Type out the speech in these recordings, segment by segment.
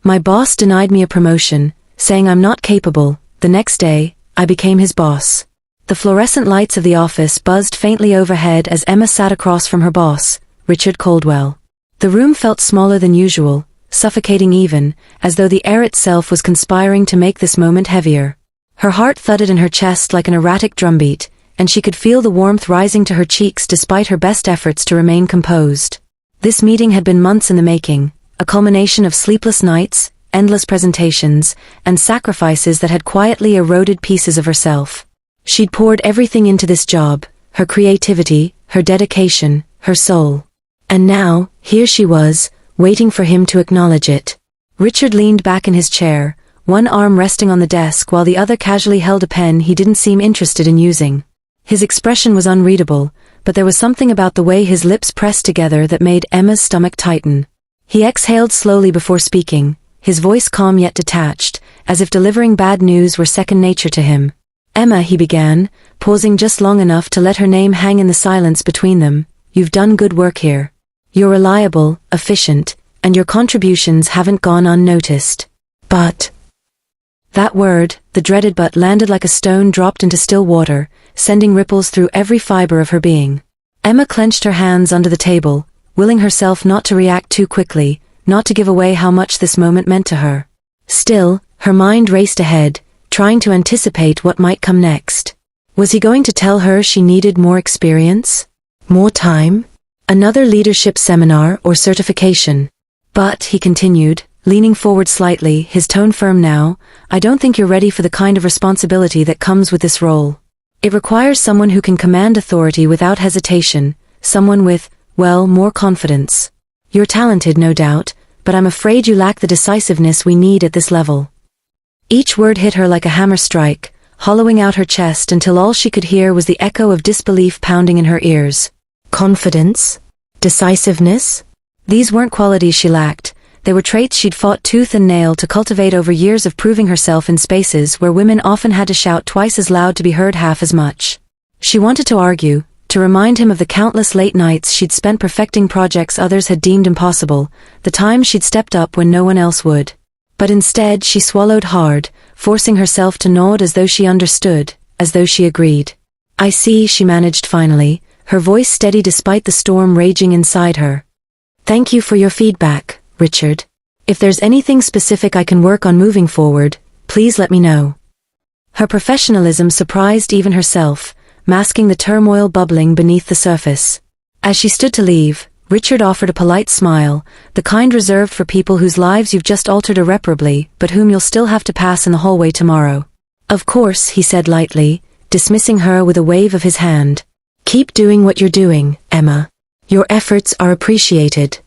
My boss denied me a promotion, saying I'm not capable. The next day, I became his boss. The fluorescent lights of the office buzzed faintly overhead as Emma sat across from her boss, Richard Caldwell. The room felt smaller than usual, suffocating even, as though the air itself was conspiring to make this moment heavier. Her heart thudded in her chest like an erratic drumbeat, and she could feel the warmth rising to her cheeks despite her best efforts to remain composed. This meeting had been months in the making, a culmination of sleepless nights, endless presentations, and sacrifices that had quietly eroded pieces of herself. She'd poured everything into this job, her creativity, her dedication, her soul. And now, here she was, waiting for him to acknowledge it. Richard leaned back in his chair, one arm resting on the desk while the other casually held a pen he didn't seem interested in using. His expression was unreadable, but there was something about the way his lips pressed together that made Emma's stomach tighten. He exhaled slowly before speaking, his voice calm yet detached, as if delivering bad news were second nature to him. "Emma," he began, pausing just long enough to let her name hang in the silence between them, "you've done good work here. You're reliable, efficient, and your contributions haven't gone unnoticed. But..." That word, the dreaded but, landed like a stone dropped into still water, sending ripples through every fiber of her being. Emma clenched her hands under the table, willing herself not to react too quickly, not to give away how much this moment meant to her. Still, her mind raced ahead, trying to anticipate what might come next. Was he going to tell her she needed more experience? More time? Another leadership seminar or certification? "But," he continued, leaning forward slightly, his tone firm now, "I don't think you're ready for the kind of responsibility that comes with this role. It requires someone who can command authority without hesitation, someone with, well, more confidence. You're talented, no doubt, but I'm afraid you lack the decisiveness we need at this level." Each word hit her like a hammer strike, hollowing out her chest until all she could hear was the echo of disbelief pounding in her ears. Confidence? Decisiveness? These weren't qualities she lacked. They were traits she'd fought tooth and nail to cultivate over years of proving herself in spaces where women often had to shout twice as loud to be heard half as much. She wanted to argue, to remind him of the countless late nights she'd spent perfecting projects others had deemed impossible, the times she'd stepped up when no one else would. But instead she swallowed hard, forcing herself to nod as though she understood, as though she agreed. "I see," she managed finally, her voice steady despite the storm raging inside her. "Thank you for your feedback, Richard. If there's anything specific I can work on moving forward, please let me know." Her professionalism surprised even herself, masking the turmoil bubbling beneath the surface. As she stood to leave, Richard offered a polite smile, the kind reserved for people whose lives you've just altered irreparably, but whom you'll still have to pass in the hallway tomorrow. "Of course," he said lightly, dismissing her with a wave of his hand. "Keep doing what you're doing, Emma. Your efforts are appreciated."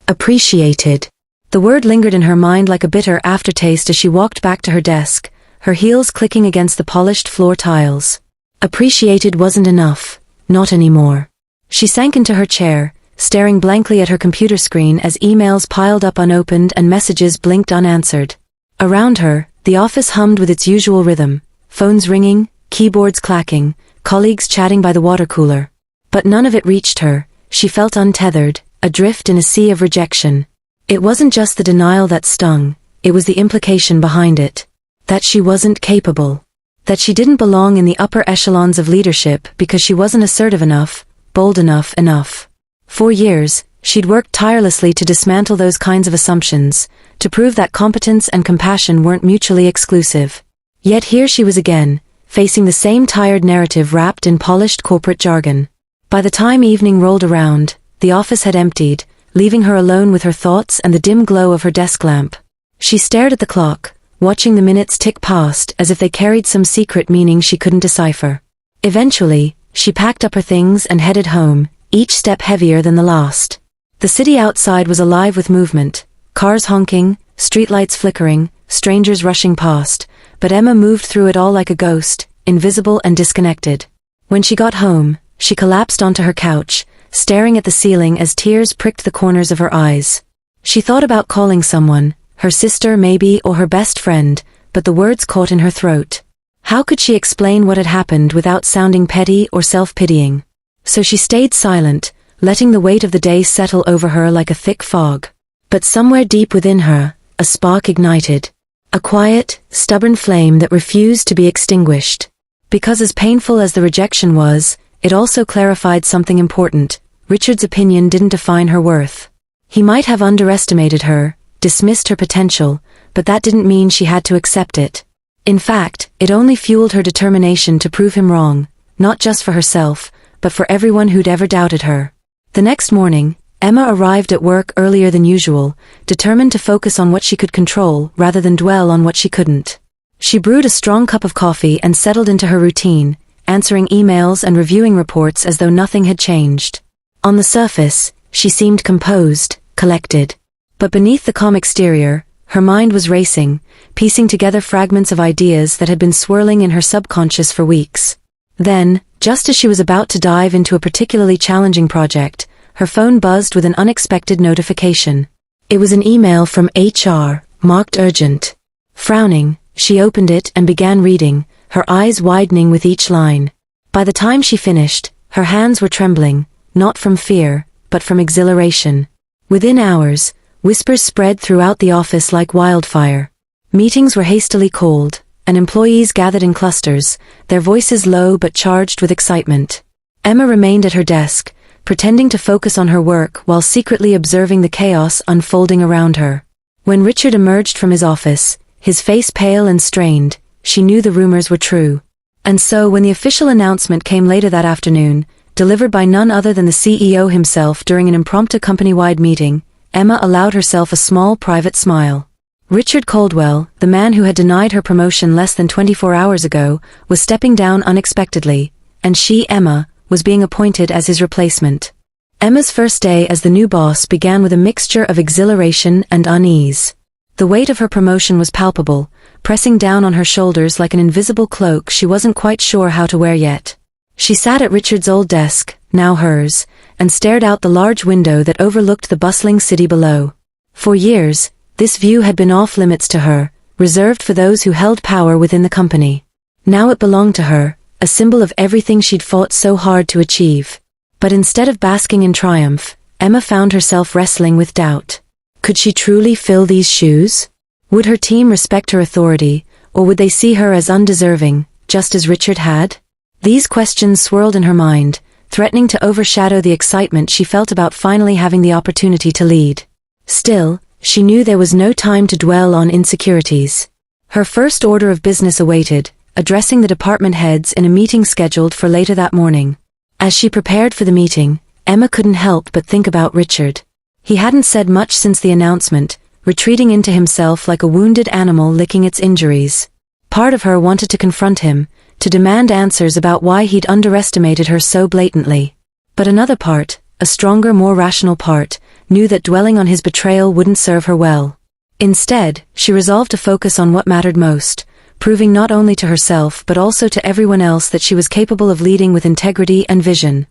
Appreciated. The word lingered in her mind like a bitter aftertaste as she walked back to her desk, her heels clicking against the polished floor tiles. Appreciated wasn't enough, not anymore. She sank into her chair, staring blankly at her computer screen as emails piled up unopened and messages blinked unanswered. Around her, the office hummed with its usual rhythm, phones ringing, keyboards clacking, colleagues chatting by the water cooler. But none of it reached her. She felt untethered, adrift in a sea of rejection. It wasn't just the denial that stung, it was the implication behind it. That she wasn't capable. That she didn't belong in the upper echelons of leadership because she wasn't assertive enough, bold enough. For years, she'd worked tirelessly to dismantle those kinds of assumptions, to prove that competence and compassion weren't mutually exclusive. Yet here she was again, facing the same tired narrative wrapped in polished corporate jargon. By the time evening rolled around, the office had emptied, leaving her alone with her thoughts and the dim glow of her desk lamp. She stared at the clock, watching the minutes tick past as if they carried some secret meaning she couldn't decipher. Eventually, she packed up her things and headed home, each step heavier than the last. The city outside was alive with movement, cars honking, streetlights flickering, strangers rushing past, but Emma moved through it all like a ghost, invisible and disconnected. When she got home, she collapsed onto her couch, staring at the ceiling as tears pricked the corners of her eyes. She thought about calling someone, her sister maybe or her best friend, but the words caught in her throat. How could she explain what had happened without sounding petty or self-pitying? So she stayed silent, letting the weight of the day settle over her like a thick fog. But somewhere deep within her, a spark ignited. A quiet, stubborn flame that refused to be extinguished. Because as painful as the rejection was, it also clarified something important. Richard's opinion didn't define her worth. He might have underestimated her, dismissed her potential, but that didn't mean she had to accept it. In fact, it only fueled her determination to prove him wrong, not just for herself, but for everyone who'd ever doubted her. The next morning, Emma arrived at work earlier than usual, determined to focus on what she could control rather than dwell on what she couldn't. She brewed a strong cup of coffee and settled into her routine, answering emails and reviewing reports as though nothing had changed. On the surface, she seemed composed, collected. But beneath the calm exterior, her mind was racing, piecing together fragments of ideas that had been swirling in her subconscious for weeks. Then, just as she was about to dive into a particularly challenging project, her phone buzzed with an unexpected notification. It was an email from HR, marked urgent. Frowning, she opened it and began reading, her eyes widening with each line. By the time she finished, her hands were trembling, not from fear, but from exhilaration. Within hours, whispers spread throughout the office like wildfire. Meetings were hastily called, and employees gathered in clusters, their voices low but charged with excitement. Emma remained at her desk, pretending to focus on her work while secretly observing the chaos unfolding around her. When Richard emerged from his office, his face pale and strained, she knew the rumors were true. And so when the official announcement came later that afternoon, delivered by none other than the CEO himself during an impromptu company-wide meeting, Emma allowed herself a small private smile. Richard Caldwell, the man who had denied her promotion less than 24 hours ago, was stepping down unexpectedly, and she, Emma, was being appointed as his replacement. Emma's first day as the new boss began with a mixture of exhilaration and unease. The weight of her promotion was palpable, pressing down on her shoulders like an invisible cloak she wasn't quite sure how to wear yet. She sat at Richard's old desk, now hers, and stared out the large window that overlooked the bustling city below. For years, this view had been off-limits to her, reserved for those who held power within the company. Now it belonged to her, a symbol of everything she'd fought so hard to achieve. But instead of basking in triumph, Emma found herself wrestling with doubt. Could she truly fill these shoes? Would her team respect her authority, or would they see her as undeserving, just as Richard had? These questions swirled in her mind, threatening to overshadow the excitement she felt about finally having the opportunity to lead. Still, she knew there was no time to dwell on insecurities. Her first order of business awaited, addressing the department heads in a meeting scheduled for later that morning. As she prepared for the meeting, Emma couldn't help but think about Richard. He hadn't said much since the announcement, retreating into himself like a wounded animal licking its injuries. Part of her wanted to confront him, to demand answers about why he'd underestimated her so blatantly. But another part, a stronger, more rational part, knew that dwelling on his betrayal wouldn't serve her well. Instead, she resolved to focus on what mattered most, proving not only to herself but also to everyone else that she was capable of leading with integrity and vision.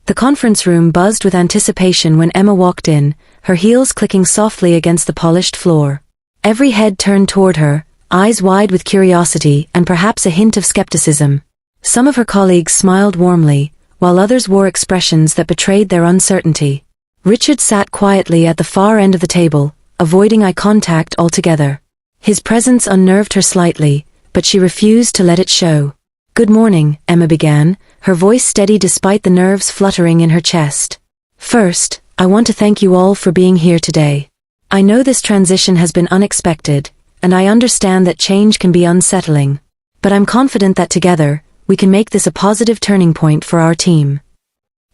The conference room buzzed with anticipation when Emma walked in, her heels clicking softly against the polished floor. Every head turned toward her, eyes wide with curiosity and perhaps a hint of skepticism. Some of her colleagues smiled warmly, while others wore expressions that betrayed their uncertainty. Richard sat quietly at the far end of the table, avoiding eye contact altogether. His presence unnerved her slightly, but she refused to let it show. "Good morning," Emma began, her voice steady despite the nerves fluttering in her chest. "First, I want to thank you all for being here today. I know this transition has been unexpected, and I understand that change can be unsettling. But I'm confident that together, we can make this a positive turning point for our team."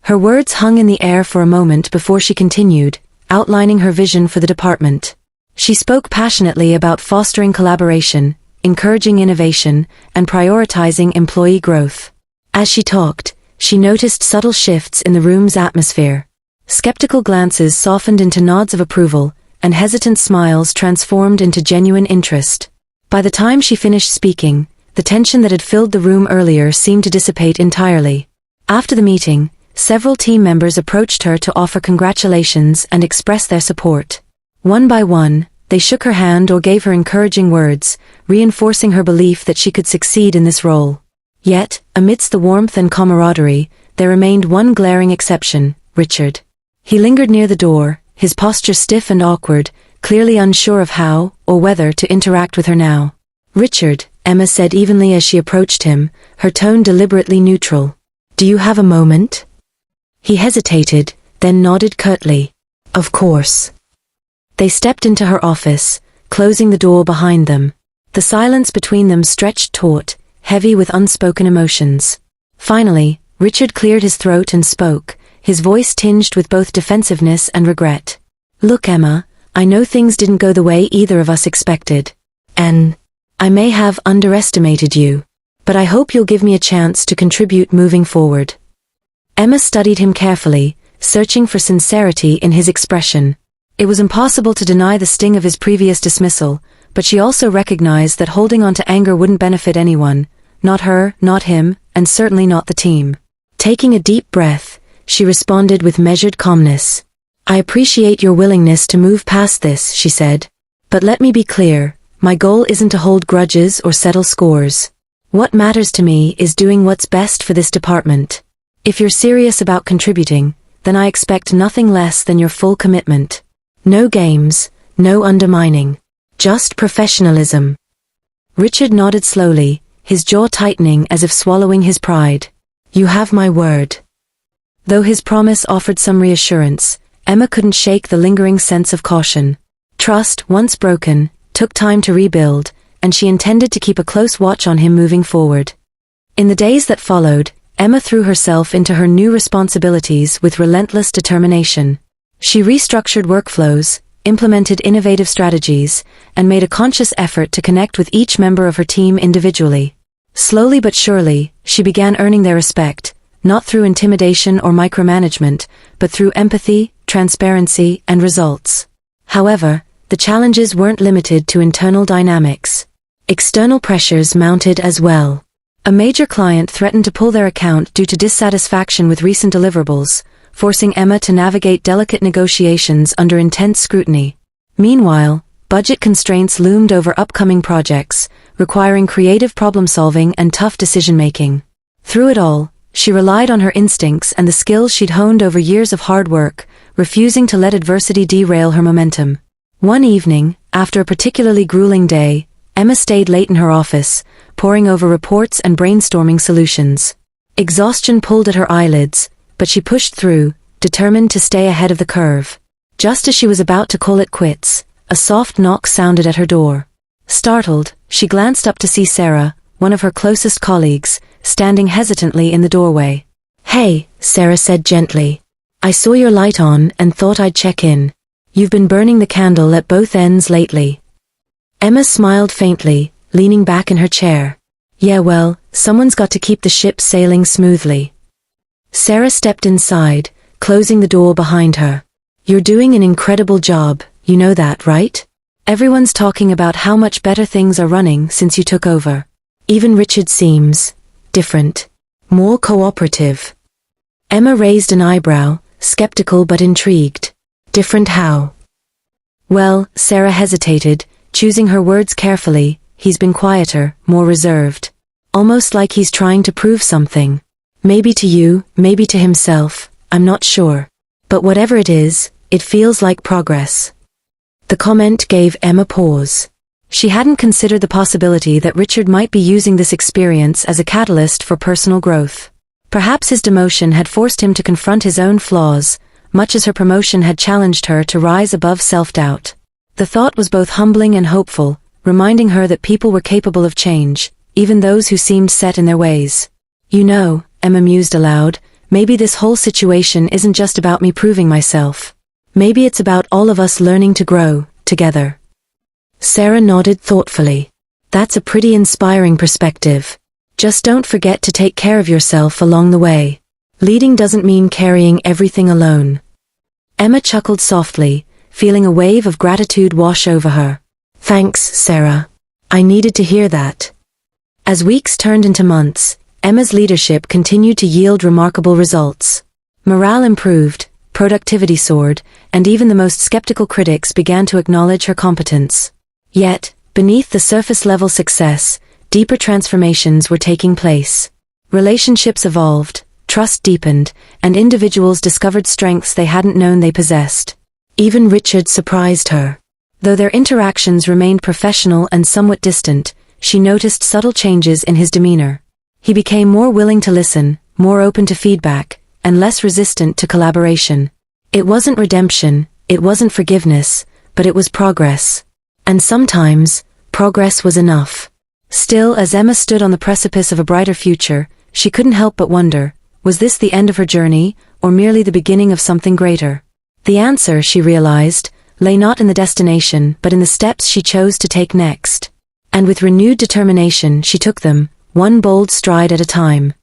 Her words hung in the air for a moment before she continued, outlining her vision for the department. She spoke passionately about fostering collaboration, encouraging innovation, and prioritizing employee growth. As she talked, she noticed subtle shifts in the room's atmosphere. Skeptical glances softened into nods of approval, and hesitant smiles transformed into genuine interest. By the time she finished speaking, the tension that had filled the room earlier seemed to dissipate entirely. After the meeting, several team members approached her to offer congratulations and express their support. One by one, they shook her hand or gave her encouraging words, reinforcing her belief that she could succeed in this role. Yet, amidst the warmth and camaraderie, there remained one glaring exception: Richard. He lingered near the door, his posture stiff and awkward, clearly unsure of how or whether to interact with her now. "Richard," Emma said evenly as she approached him, her tone deliberately neutral. "Do you have a moment?" He hesitated, then nodded curtly. "Of course." They stepped into her office, closing the door behind them. The silence between them stretched taut, heavy with unspoken emotions. Finally, Richard cleared his throat and spoke, his voice tinged with both defensiveness and regret. "Look, Emma, I know things didn't go the way either of us expected. And I may have underestimated you. But I hope you'll give me a chance to contribute moving forward." Emma studied him carefully, searching for sincerity in his expression. It was impossible to deny the sting of his previous dismissal, but she also recognized that holding on to anger wouldn't benefit anyone, not her, not him, and certainly not the team. Taking a deep breath, she responded with measured calmness. "I appreciate your willingness to move past this," she said. "But let me be clear, my goal isn't to hold grudges or settle scores. What matters to me is doing what's best for this department. If you're serious about contributing, then I expect nothing less than your full commitment. No games, no undermining. Just professionalism." Richard nodded slowly, his jaw tightening as if swallowing his pride. "You have my word." Though his promise offered some reassurance, Emma couldn't shake the lingering sense of caution. Trust, once broken, took time to rebuild, and she intended to keep a close watch on him moving forward. In the days that followed, Emma threw herself into her new responsibilities with relentless determination. She restructured workflows, implemented innovative strategies, and made a conscious effort to connect with each member of her team individually. Slowly but surely, she began earning their respect, not through intimidation or micromanagement, but through empathy, transparency, and results. However, the challenges weren't limited to internal dynamics. External pressures mounted as well. A major client threatened to pull their account due to dissatisfaction with recent deliverables, forcing Emma to navigate delicate negotiations under intense scrutiny. Meanwhile, budget constraints loomed over upcoming projects, requiring creative problem-solving and tough decision-making. Through it all, she relied on her instincts and the skills she'd honed over years of hard work, refusing to let adversity derail her momentum. One evening, after a particularly grueling day, Emma stayed late in her office, poring over reports and brainstorming solutions. Exhaustion pulled at her eyelids, but she pushed through, determined to stay ahead of the curve. Just as she was about to call it quits, a soft knock sounded at her door. Startled, she glanced up to see Sarah, one of her closest colleagues, standing hesitantly in the doorway. "Hey," Sarah said gently. "I saw your light on and thought I'd check in. You've been burning the candle at both ends lately." Emma smiled faintly, leaning back in her chair. "Yeah, well, someone's got to keep the ship sailing smoothly." Sarah stepped inside, closing the door behind her. "You're doing an incredible job, you know that, right? Everyone's talking about how much better things are running since you took over. Even Richard seems different, more cooperative." Emma raised an eyebrow, skeptical but intrigued. "Different how?" "Well," Sarah hesitated, choosing her words carefully, "he's been quieter, more reserved. Almost like he's trying to prove something. Maybe to you, maybe to himself, I'm not sure. But whatever it is, it feels like progress." The comment gave Emma pause. She hadn't considered the possibility that Richard might be using this experience as a catalyst for personal growth. Perhaps his demotion had forced him to confront his own flaws, much as her promotion had challenged her to rise above self-doubt. The thought was both humbling and hopeful, reminding her that people were capable of change, even those who seemed set in their ways. "You know," Emma mused aloud, "maybe this whole situation isn't just about me proving myself. Maybe it's about all of us learning to grow, together." Sarah nodded thoughtfully. "That's a pretty inspiring perspective. Just don't forget to take care of yourself along the way. Leading doesn't mean carrying everything alone." Emma chuckled softly, feeling a wave of gratitude wash over her. "Thanks, Sarah. I needed to hear that." As weeks turned into months, Emma's leadership continued to yield remarkable results. Morale improved, productivity soared, and even the most skeptical critics began to acknowledge her competence. Yet, beneath the surface-level success, deeper transformations were taking place. Relationships evolved, trust deepened, and individuals discovered strengths they hadn't known they possessed. Even Richard surprised her. Though their interactions remained professional and somewhat distant, she noticed subtle changes in his demeanor. He became more willing to listen, more open to feedback, and less resistant to collaboration. It wasn't redemption, it wasn't forgiveness, but it was progress. And sometimes, progress was enough. Still, as Emma stood on the precipice of a brighter future, she couldn't help but wonder, was this the end of her journey, or merely the beginning of something greater? The answer, she realized, lay not in the destination but in the steps she chose to take next. And with renewed determination she took them, one bold stride at a time.